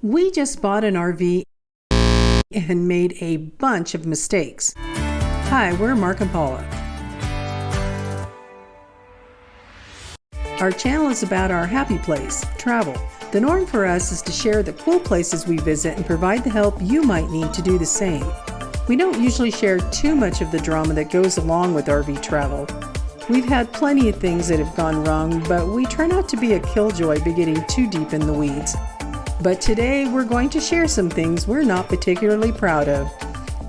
We just bought an RV and made a bunch of mistakes. Hi, we're Mark Paula. Our channel is about our happy place, travel. The norm for us is to share the cool places we visit and provide the help you might need to do the same. We don't usually share too much of the drama that goes along with RV travel. We've had plenty of things that have gone wrong, but we try not to be a killjoy by getting too deep in the weeds. But today we're going to share some things we're not particularly proud of.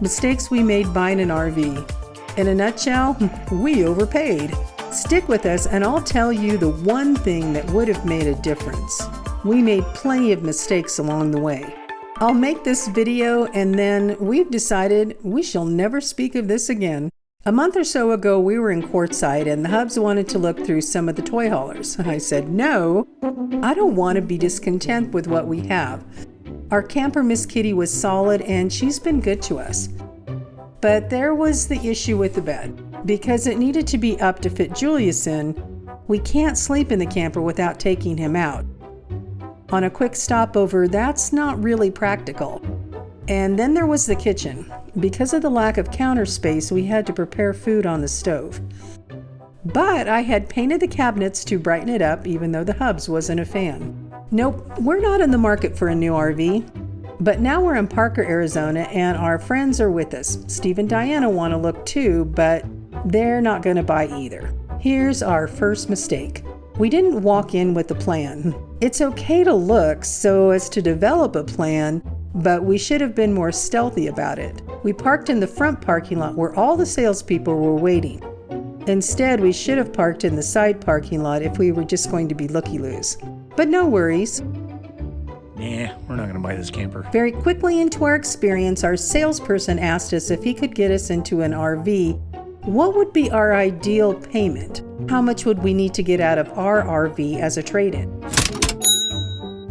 Mistakes we made buying an RV. In a nutshell, we overpaid. Stick with us and I'll tell you the one thing that would have made a difference. We made plenty of mistakes along the way. I'll make this video and then we've decided we shall never speak of this again. A month or so ago, we were in Quartzsite and the hubs wanted to look through some of the toy haulers. I said, no, I don't want to be discontent with what we have. Our camper, Miss Kitty, was solid and she's been good to us. But there was the issue with the bed. Because it needed to be up to fit Julius in, we can't sleep in the camper without taking him out. On a quick stopover, that's not really practical. And then there was the kitchen. Because of the lack of counter space, we had to prepare food on the stove. But I had painted the cabinets to brighten it up, even though the hubs wasn't a fan. Nope, we're not in the market for a new RV. But now we're in Parker, Arizona, and our friends are with us. Steve and Diana want to look too, but they're not going to buy either. Here's our first mistake. We didn't walk in with a plan. It's okay to look so as to develop a plan, but we should have been more stealthy about it. We parked in the front parking lot where all the salespeople were waiting. Instead, we should have parked in the side parking lot if we were just going to be looky-loos. But no worries. Nah, we're not going to buy this camper. Very quickly into our experience, our salesperson asked us if he could get us into an RV. What would be our ideal payment? How much would we need to get out of our RV as a trade-in?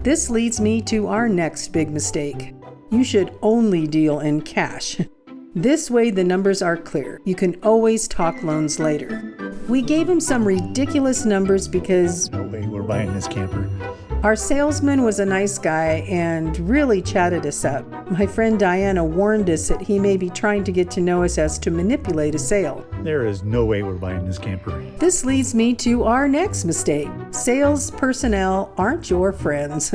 This leads me to our next big mistake. You should only deal in cash. This way the numbers are clear. You can always talk loans later. We gave him some ridiculous numbers because No way we're buying this camper. our salesman was a nice guy and really chatted us up. My friend Diana warned us that he may be trying to get to know us as to manipulate a sale. There is no way we're buying this camper. This leads me to our next mistake. Sales personnel aren't your friends.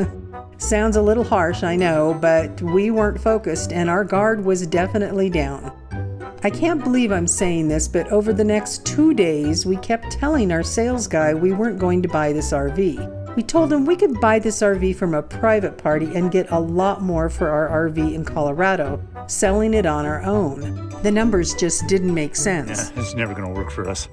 Sounds a little harsh, I know, but we weren't focused and our guard was definitely down. I can't believe I'm saying this, but over the next 2 days, we kept telling our sales guy we weren't going to buy this RV. We told him we could buy this RV from a private party and get a lot more for our RV in Colorado, selling it on our own. The numbers just didn't make sense. Yeah, it's never going to work for us.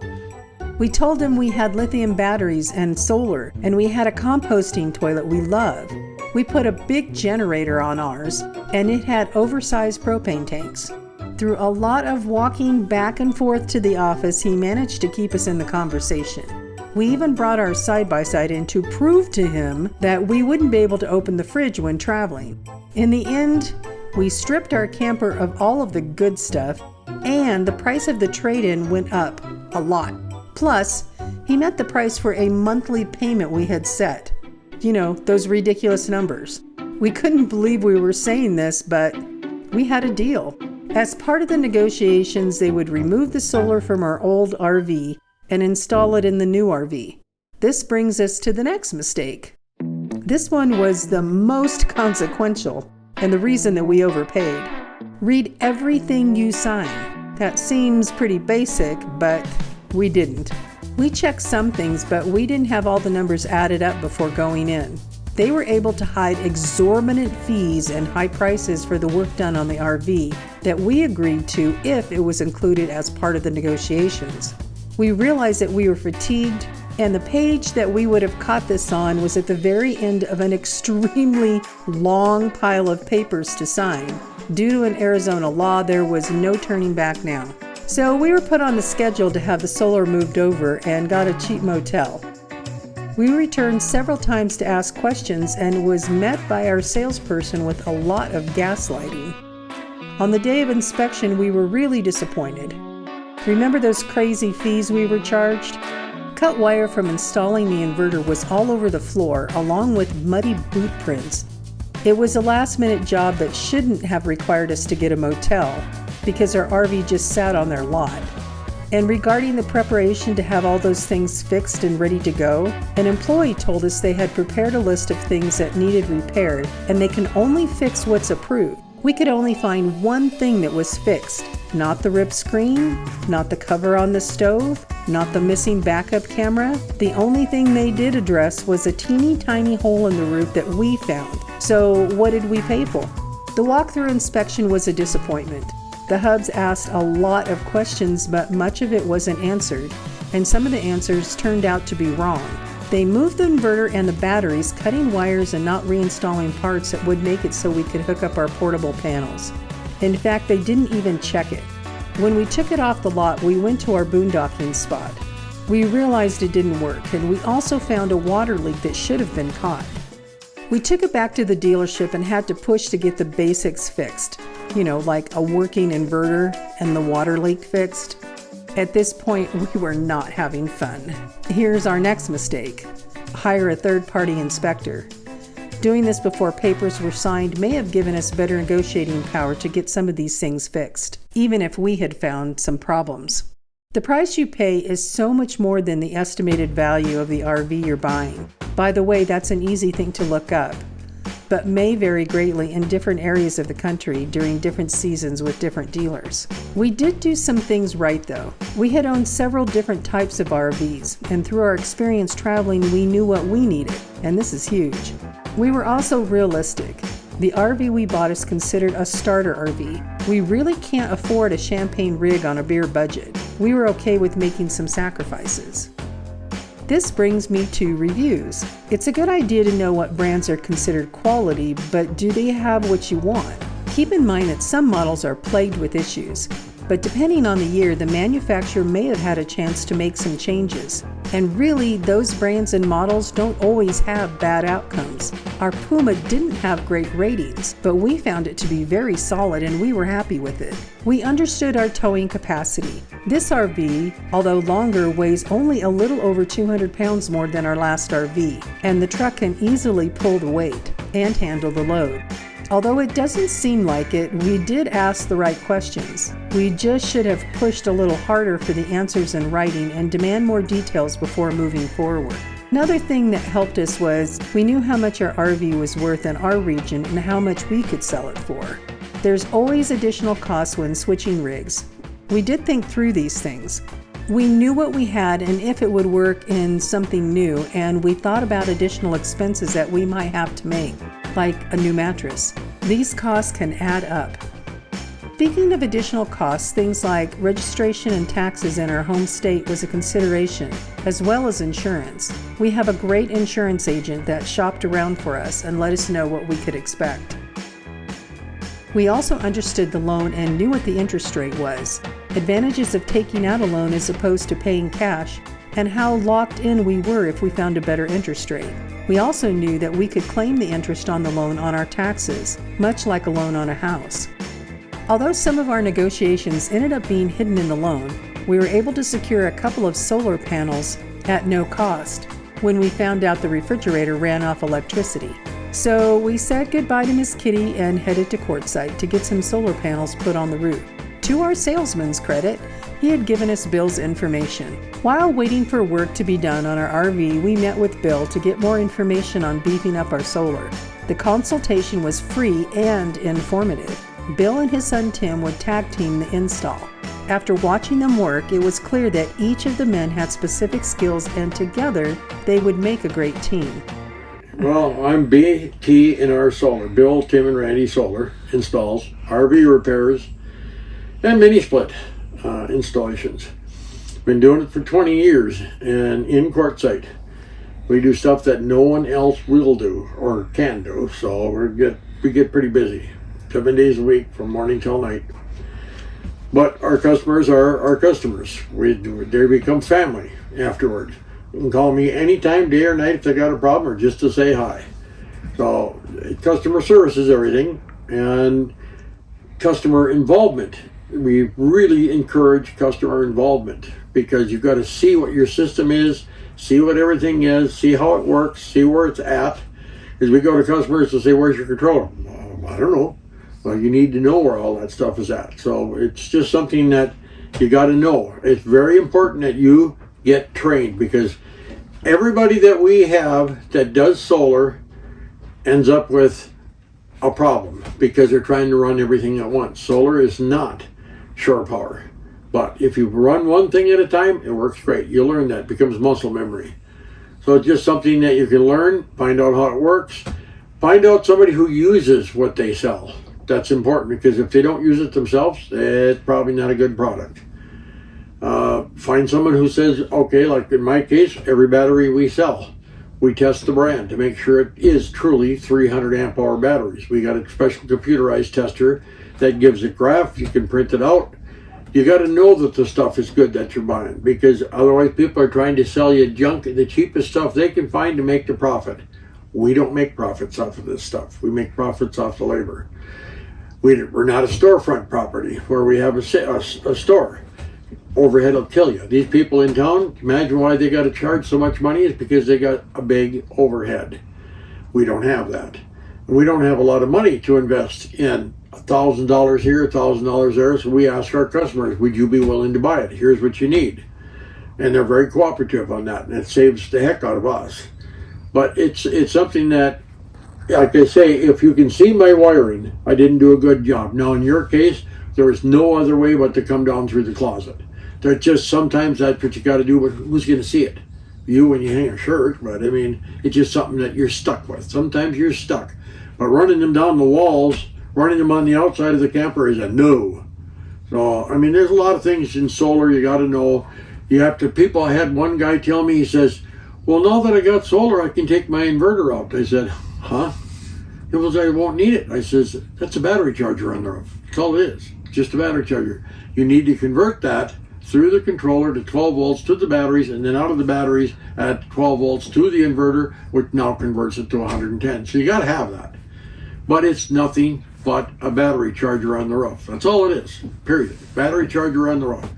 We told him we had lithium batteries and solar, and we had a composting toilet we love. We put a big generator on ours, and it had oversized propane tanks. Through a lot of walking back and forth to the office, he managed to keep us in the conversation. We even brought our side-by-side in to prove to him that we wouldn't be able to open the fridge when traveling. In the end, we stripped our camper of all of the good stuff, and the price of the trade-in went up a lot. Plus, he met the price for a monthly payment we had set. You know, those ridiculous numbers. We couldn't believe we were saying this, but we had a deal. As part of the negotiations, they would remove the solar from our old RV and install it in the new RV. This brings us to the next mistake. This one was the most consequential and the reason that we overpaid. Read everything you sign. That seems pretty basic, but we didn't. We checked some things, but we didn't have all the numbers added up before going in. They were able to hide exorbitant fees and high prices for the work done on the RV that we agreed to if it was included as part of the negotiations. We realized that we were fatigued, and the page that we would have caught this on was at the very end of an extremely long pile of papers to sign. Due to an Arizona law, there was no turning back now. So we were put on the schedule to have the solar moved over and got a cheap motel. We returned several times to ask questions and was met by our salesperson with a lot of gaslighting. On the day of inspection, we were really disappointed. Remember those crazy fees we were charged? Cut wire from installing the inverter was all over the floor, along with muddy boot prints. It was a last-minute job that shouldn't have required us to get a motel because our RV just sat on their lot. And regarding the preparation to have all those things fixed and ready to go, an employee told us they had prepared a list of things that needed repaired and they can only fix what's approved. We could only find one thing that was fixed. Not the ripped screen, not the cover on the stove, not the missing backup camera. The only thing they did address was a teeny tiny hole in the roof that we found. So what did we pay for? The walkthrough inspection was a disappointment. The hubs asked a lot of questions, but much of it wasn't answered, and some of the answers turned out to be wrong. They moved the inverter and the batteries, cutting wires and not reinstalling parts that would make it so we could hook up our portable panels. In fact, they didn't even check it. When we took it off the lot, we went to our boondocking spot. We realized it didn't work, and we also found a water leak that should have been caught. We took it back to the dealership and had to push to get the basics fixed. Like a working inverter and the water leak fixed. At this point, we were not having fun. Here's our next mistake. Hire a third-party inspector. Doing this before papers were signed may have given us better negotiating power to get some of these things fixed, even if we had found some problems. The price you pay is so much more than the estimated value of the RV you're buying. By the way, that's an easy thing to look up, but may vary greatly in different areas of the country during different seasons with different dealers. We did do some things right though. We had owned several different types of RVs, and through our experience traveling, we knew what we needed, and this is huge. We were also realistic. The RV we bought is considered a starter RV. We really can't afford a champagne rig on a beer budget. We were okay with making some sacrifices. This brings me to reviews. It's a good idea to know what brands are considered quality, but do they have what you want? Keep in mind that some models are plagued with issues, but depending on the year, the manufacturer may have had a chance to make some changes. And really, those brands and models don't always have bad outcomes. Our Puma didn't have great ratings, but we found it to be very solid and we were happy with it. We understood our towing capacity. This RV, although longer, weighs only a little over 200 pounds more than our last RV, and the truck can easily pull the weight and handle the load. Although it doesn't seem like it, we did ask the right questions. We just should have pushed a little harder for the answers in writing and demand more details before moving forward. Another thing that helped us was we knew how much our RV was worth in our region and how much we could sell it for. There's always additional costs when switching rigs. We did think through these things. We knew what we had and if it would work in something new, and we thought about additional expenses that we might have to make, like a new mattress. These costs can add up. Speaking of additional costs, things like registration and taxes in our home state was a consideration, as well as insurance. We have a great insurance agent that shopped around for us and let us know what we could expect. We also understood the loan and knew what the interest rate was, advantages of taking out a loan as opposed to paying cash, and how locked in we were if we found a better interest rate. We also knew that we could claim the interest on the loan on our taxes, much like a loan on a house. Although some of our negotiations ended up being hidden in the loan, we were able to secure a couple of solar panels at no cost when we found out the refrigerator ran off electricity. So we said goodbye to Miss Kitty and headed to Quartzsite to get some solar panels put on the roof. To our salesman's credit, he had given us Bill's information. While waiting for work to be done on our RV, we met with Bill to get more information on beefing up our solar. The consultation was free and informative. Bill and his son Tim would tag team the install. After watching them work, it was clear that each of the men had specific skills and together they would make a great team. Well, I'm BT in our solar. Bill, Tim, and Randy Solar installs, RV repairs, and mini split installations. Been doing it for 20 years, and in Quartzsite, we do stuff that no one else will do or can do. So we get pretty busy, 7 days a week from morning till night. But our customers are our customers. They become family afterwards. You can call me anytime, day or night, if they got a problem or just to say hi. So customer service is everything, and customer involvement. We really encourage customer involvement because you've got to see what your system is, see what everything is, see how it works, see where it's at, is we go to customers to say, where's your controller? I don't know. Well, you need to know where all that stuff is at. So it's just something that you got to know. It's very important that you get trained, because everybody that we have that does solar ends up with a problem because they're trying to run everything at once. Solar is not shore power. But if you run one thing at a time, it works great. You learn that. It becomes muscle memory. So it's just something that you can learn, find out how it works, find out somebody who uses what they sell. That's important, because if they don't use it themselves, it's probably not a good product. Find someone who says, okay, like in my case, every battery we sell, we test the brand to make sure it is truly 300 amp hour batteries. We got a special computerized tester that gives a graph. You can print it out. You got to know that the stuff is good that you're buying, because otherwise people are trying to sell you junk, the cheapest stuff they can find to make the profit. We don't make profits off of this stuff. We make profits off the labor. We're not a storefront property where we have a store. Overhead will kill you. These people in town, imagine why they got to charge so much money, is because they got a big overhead. We don't have that. We don't have a lot of money to invest in $1,000 here, $1,000 there. So we ask our customers, would you be willing to buy it? Here's what you need. And they're very cooperative on that, and it saves the heck out of us. But it's something that, like I say, if you can see my wiring, I didn't do a good job. Now in your case, there was no other way but to come down through the closet. There's just sometimes that's what you got to do, but who's going to see it? You when you hang a shirt, but I mean, it's just something that you're stuck with. Sometimes you're stuck. But running them down the walls, running them on the outside of the camper is a no. So, I mean, there's a lot of things in solar you got to know. You have to, people, I had one guy tell me, he says, well, now that I got solar, I can take my inverter out. I said, huh? He was, I won't need it. I says, that's a battery charger on the roof. That's all it is. Just a battery charger. You need to convert that through the controller to 12 volts to the batteries, and then out of the batteries at 12 volts to the inverter, which now converts it to 110. So you got to have that. But it's nothing but a battery charger on the roof. That's all it is, period. Battery charger on the roof.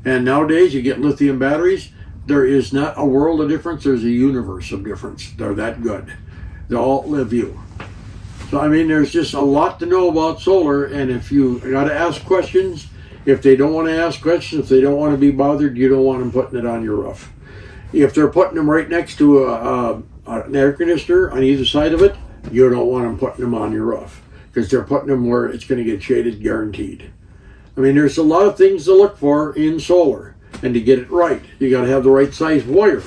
And nowadays you get lithium batteries. There is not a world of difference. There's a universe of difference. They're that good. They'll outlive you. So, I mean, there's just a lot to know about solar, and if you got to ask questions, if they don't want to ask questions, if they don't want to be bothered, you don't want them putting it on your roof. If they're putting them right next to an air conditioner on either side of it, you don't want them putting them on your roof, because they're putting them where it's going to get shaded guaranteed. I mean, there's a lot of things to look for in solar, and to get it right, you got to have the right size wire.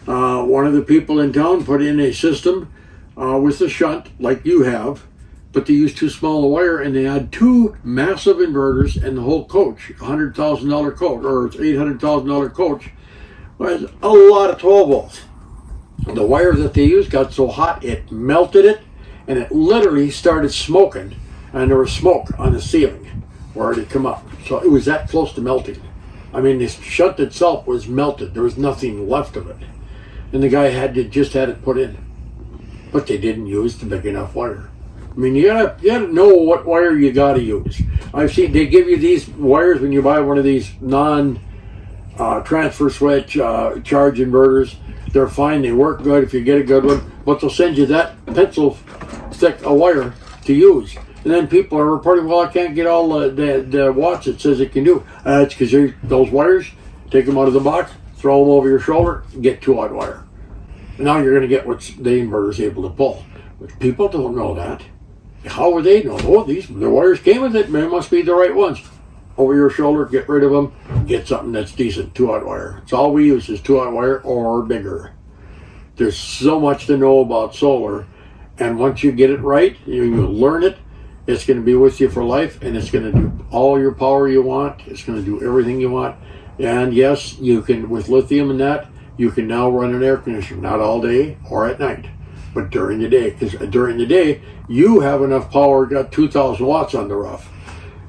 One of the people in town put in a system with a shunt like you have, but they used too small a wire, and they had two massive inverters, and the whole coach, $100,000 coach, or $800,000 coach, was a lot of 12 volts. The wire that they used got so hot, it melted it, and it literally started smoking, and there was smoke on the ceiling where it had come up. So it was that close to melting. I mean, the shunt itself was melted. There was nothing left of it. And the guy just had it put in. But they didn't use the big enough wire. I mean, you gotta know what wire you gotta use. I've seen they give you these wires when you buy one of these non-transfer switch charge inverters. They're fine. They work good if you get a good one. But they'll send you that pencil thick a wire to use. And then people are reporting, well, I can't get all the watts it says it can do. It's because those wires, take them out of the box, throw them over your shoulder, get 2-aught wire. And now you're going to get what the inverter's able to pull. But people don't know that. How would they know? Oh, the wires came with it. They must be the right ones. Over your shoulder, get rid of them, get something that's decent, 2-aught wire. It's all we use is 2-aught wire or bigger. There's so much to know about solar, and once you get it right, you learn it, it's going to be with you for life, and it's going to do all your power you want. It's going to do everything you want. And yes, you can, with lithium and that, you can now run an air conditioner, not all day or at night, but during the day. Because during the day, you have enough power, got 2,000 watts on the roof.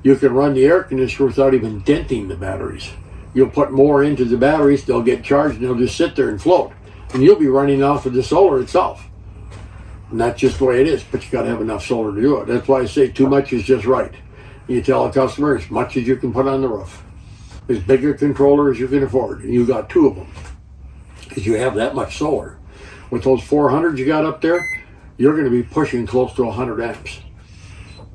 You can run the air conditioner without even denting the batteries. You'll put more into the batteries, they'll get charged, and they'll just sit there and float. And you'll be running off of the solar itself. And that's just the way it is, but you got to have enough solar to do it. That's why I say too much is just right. You tell a customer as much as you can put on the roof. As big a controller as you can afford. And you got 2 of them. Because you have that much solar. With those 400s you got up there, you're going to be pushing close to 100 amps.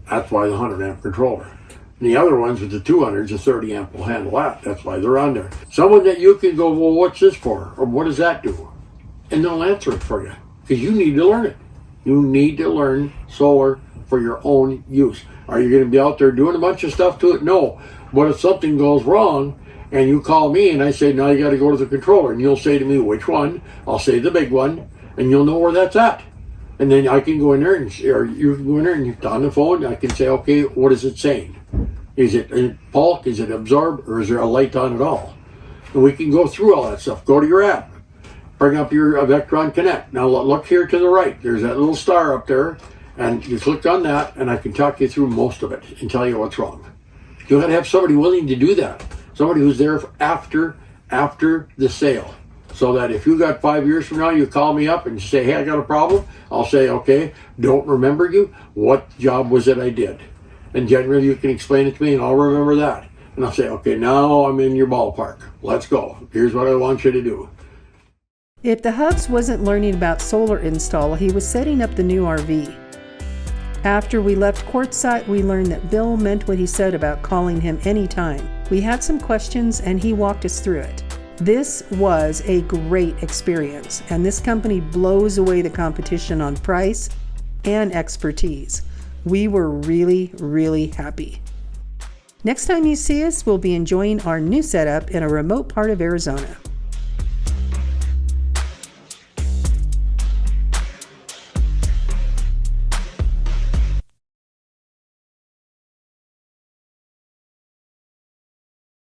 That's why the 100 amp controller. And the other ones with the 200s, the 30 amp will handle that. That's why they're on there. Someone that you can go, well, what's this for? Or what does that do? And they'll answer it for you, because you need to learn it. You need to learn solar for your own use. Are you going to be out there doing a bunch of stuff to it? No. But if something goes wrong and you call me and I say, now you got to go to the controller, and you'll say to me, which one? I'll say the big one, and you'll know where that's at. And then I can go in there, or you can go in there and on the phone, I can say, okay, what is it saying? Is it bulk? Is it absorb? Or is there a light on at all? And we can go through all that stuff. Go to your app. Bring up your Vectron Connect. Now look here to the right. There's that little star up there. And you click on that, and I can talk you through most of it and tell you what's wrong. You got to have somebody willing to do that. Somebody who's there after the sale. So that if you got 5 years from now, you call me up and you say, hey, I got a problem. I'll say, okay, don't remember you. What job was it I did? And generally you can explain it to me and I'll remember that. And I'll say, okay, now I'm in your ballpark. Let's go. Here's what I want you to do. If the Hubs wasn't learning about solar install, he was setting up the new RV. After we left Quartzsite, we learned that Bill meant what he said about calling him anytime. We had some questions and he walked us through it. This was a great experience, and this company blows away the competition on price and expertise. We were really, really happy. Next time you see us, we'll be enjoying our new setup in a remote part of Arizona.